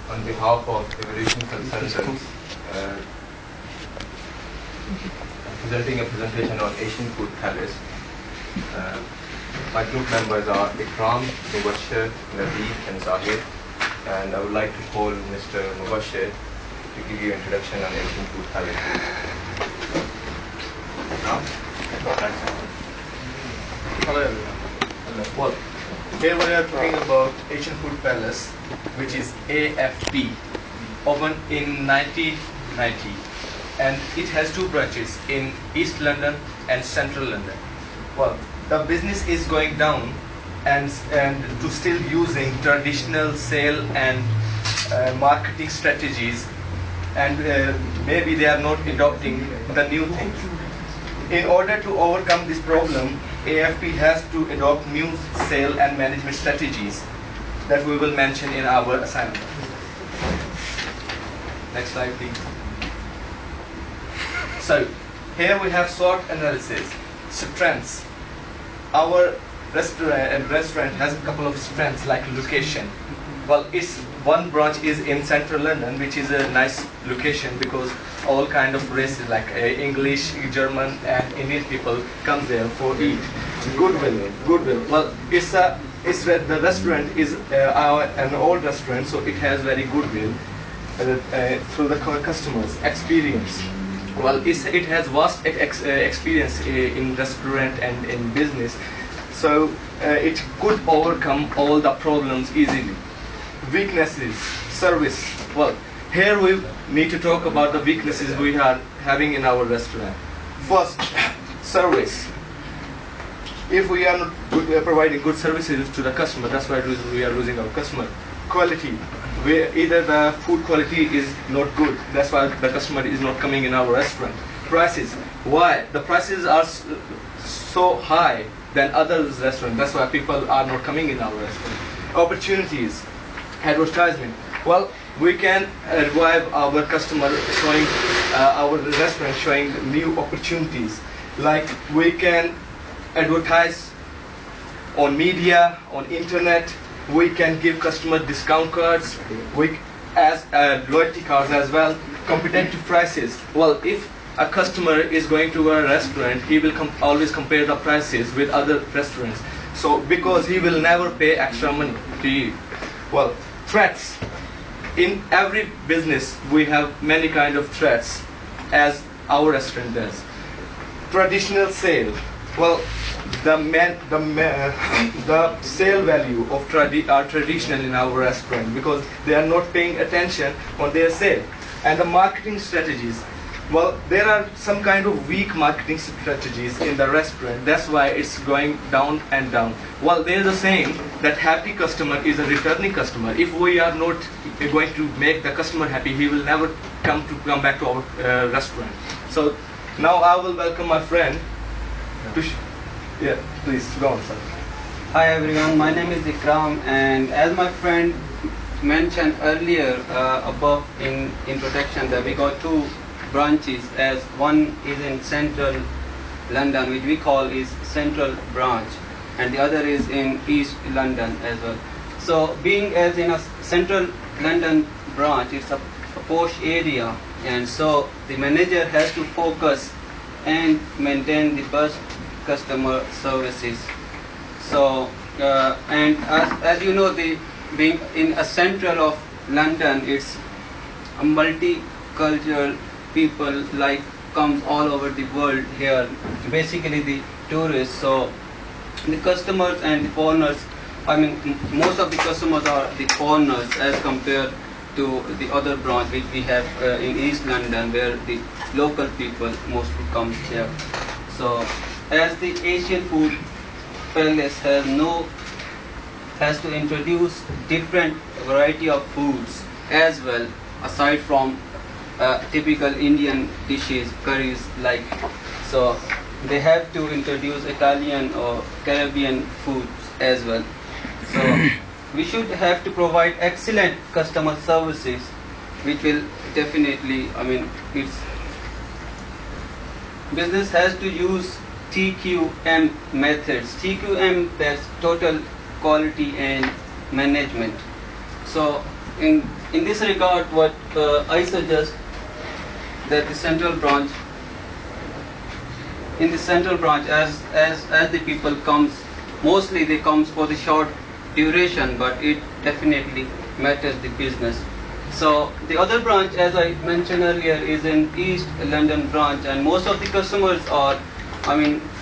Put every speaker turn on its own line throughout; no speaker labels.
on behalf of Evolution Consultants, presenting a presentation on Asian Food Palace. My group members are ikrAm, Mubashir, Nadeed and Zahid, and I would like to call Mr. Mubashir to give you an introduction on Asian Food Palace.
Hello everyone. Well, here we are talking about Asian Food Palace, which is AFP, opened in 1990, and it has two branches in East London and Central London. Well, the business is going down and to still using traditional sale and marketing strategies, and maybe they are not adopting the new things. In order to overcome this problem, AFP has to adopt new sale and management strategies that we will mention in our assignment. Next slide, please. So, here we have SWOT analysis. Strengths. Our restaurant has a couple of strengths, like location. Well, one branch is in Central London, which is a nice location because all kind of races like English, German, and Indian people come there for eat. Goodwill. Well, the restaurant is an old restaurant, so it has very goodwill through the customers. Experience. Well, it has vast experience in restaurant and in business, so it could overcome all the problems easily. Weaknesses. Service. Well, here we need to talk about the weaknesses we are having in our restaurant. First, service. If we are not providing good services to the customer, that's why we are losing our customer. Quality. Either the food quality is not good, that's why the customer is not coming in our restaurant. Prices. Why? The prices are so high than other restaurants, that's why people are not coming in our restaurant. Opportunities. Advertisement. Well, we can revive our customer showing our restaurant showing new opportunities, like we can advertise on media, on internet. We can give customer discount cards, as loyalty cards as well. Competitive prices. Well, if a customer is going to a restaurant, he will always compare the prices with other restaurants. So because he will never pay extra money to you. Well, threats. In every business, we have many kind of threats, as our restaurant does. Traditional sale. Well, the sale value of are traditional in our restaurant because they are not paying attention on their sale. And the marketing strategies. Well, there are some kind of weak marketing strategies in the restaurant. That's why it's going down and down. Well, there is a saying that happy customer is a returning customer. If we are not going to make the customer happy, he will never come back to our restaurant. So now I will welcome my friend. Please go on, sir.
Hi everyone, my name is ikrAm, and as my friend mentioned earlier above in introduction, that we got two branches, as one is in Central London, which we call is Central Branch, and the other is in East London as well. So being as in a Central London branch, it's a posh area, and so the manager has to focus and maintain the best customer services. So and as you know, being in a central of London, it's a multicultural people comes all over the world here, basically the tourists. So the customers and the foreigners, most of the customers are the foreigners as compared to the other branch which we have in East London, where the local people mostly come here. So as the Asian Food Palace has to introduce different variety of foods as well, aside from typical Indian dishes, curries so they have to introduce Italian or Caribbean foods as well. So we should have to provide excellent customer services, which will definitely, its business has to use TQM methods. TQM, that's total quality and management. So in in this regard, what I suggest that the central branch, in the central branch, as the people comes, mostly they comes for the short duration, but it definitely matters the business. So the other branch, as I mentioned earlier, is in East London branch, and most of the customers are,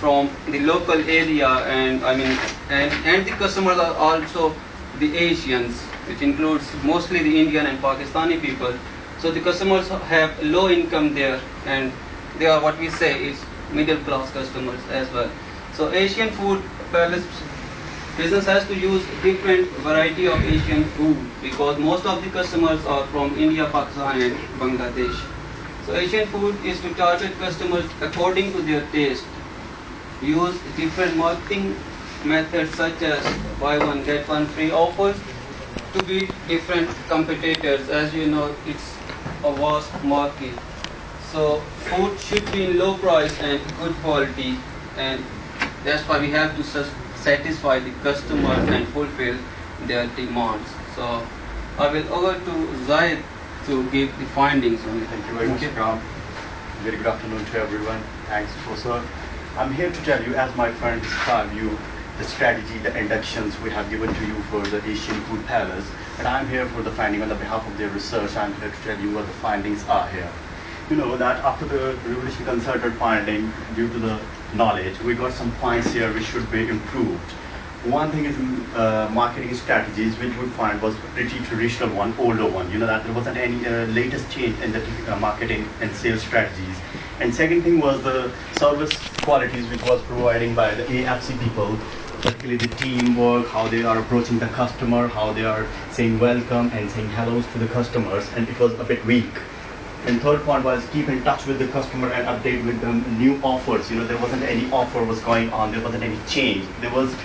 from the local area, and and the customers are also the Asians, which includes mostly the Indian and Pakistani people. So the customers have low income there, and they are what we say is middle class customers as well. So Asian food palace business has to use different variety of Asian food, because most of the customers are from India, Pakistan and Bangladesh. So Asian food is to target customers according to their taste. Use different marketing methods such as buy one get one free offers to beat different competitors. As you know, it's a vast market. So food should be in low price and good quality, and that's why we have to satisfy the customers and fulfill their demands. So I will over to Zaid to give the findings on it.
Thank you very much, ikrAm. Very good afternoon to everyone. Thanks, Professor. I'm here to tell you, as my friend described you, the strategy, the inductions we have given to you for the Asian Food Palace. And I'm here for the finding on the behalf of their research. I'm here to tell you what the findings are here. You know that after the revolution concerted finding, due to the knowledge, we got some points here which should be improved. One thing is marketing strategies, which we find was pretty traditional one, older one. You know that there wasn't any latest change in the marketing and sales strategies. And second thing was the service qualities which was providing by the AFC people, particularly the teamwork, how they are approaching the customer, how they are saying welcome and saying hellos to the customers, and it was a bit weak. And third point was keep in touch with the customer and update with them new offers. You know, there wasn't any offer was going on, there wasn't any change. There was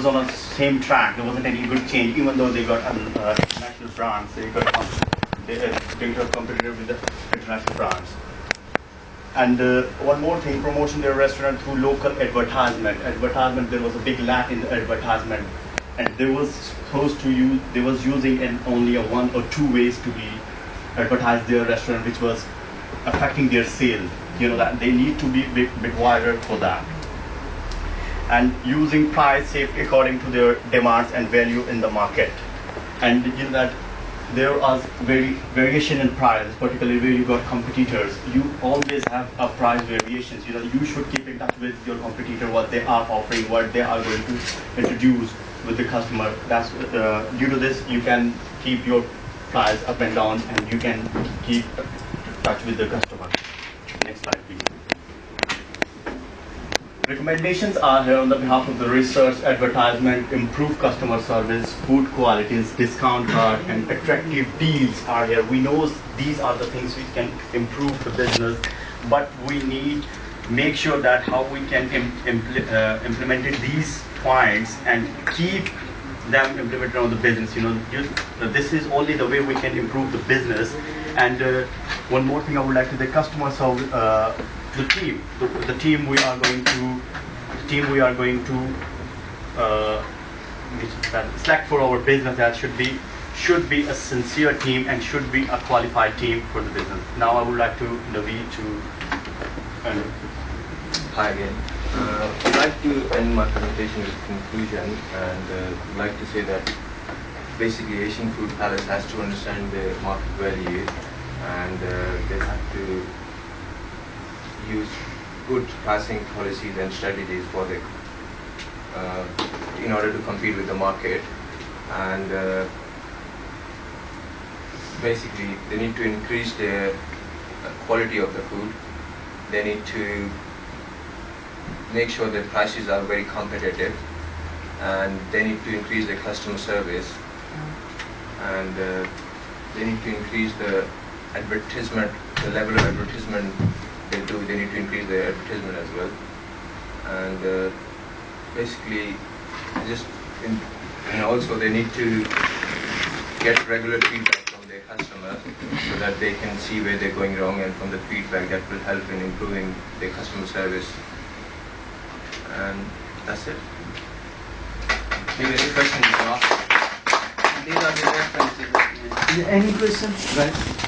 on a same track, there wasn't any good change, even though they got international brands, they got competitive with the international brands. And one more thing, promoting their restaurant through local advertisement. There was a big lack in the advertisement, and they was using in only one or two ways to be advertise their restaurant, which was affecting their sales. You know that they need to be a bit wider for that. And using price safety according to their demands and value in the market. And you know that there was variation in price, particularly where you got competitors. You always have a price variations. You know, you should keep in touch with your competitor, what they are offering, what they are going to introduce with the customer. That's due to this you can keep your price up and down, and you can keep in touch with the customer. Next slide, please. Recommendations are here on the behalf of the research, advertisement, improved customer service, food qualities, discount card, and attractive deals are here. We know these are the things which can improve the business, but we need make sure that how we can implement these points and keep them implemented on the business. You know, this is only the way we can improve the business. And one more thing I would like to the customer service. The team we are going to select for our business, that should be a sincere team and should be a qualified team for the business. Now I would like to Naveed to.
Hi again. I'd like to end my presentation with conclusion, and I'd like to say that basically Asian Food Palace has to understand the market value, and they have to use good pricing policies and strategies for the in order to compete with the market. And basically they need to increase the quality of the food. They need to make sure that prices are very competitive, and they need to increase the customer service, and they need to increase the advertisement, the level of advertisement they do. They need to increase their advertisement as well, and basically and also they need to get regular feedback from their customers so that they can see where they're going wrong, and from the feedback that will help in improving their customer service. And that's it. Maybe any questions you can ask.
these are the references.
Any questions? Right.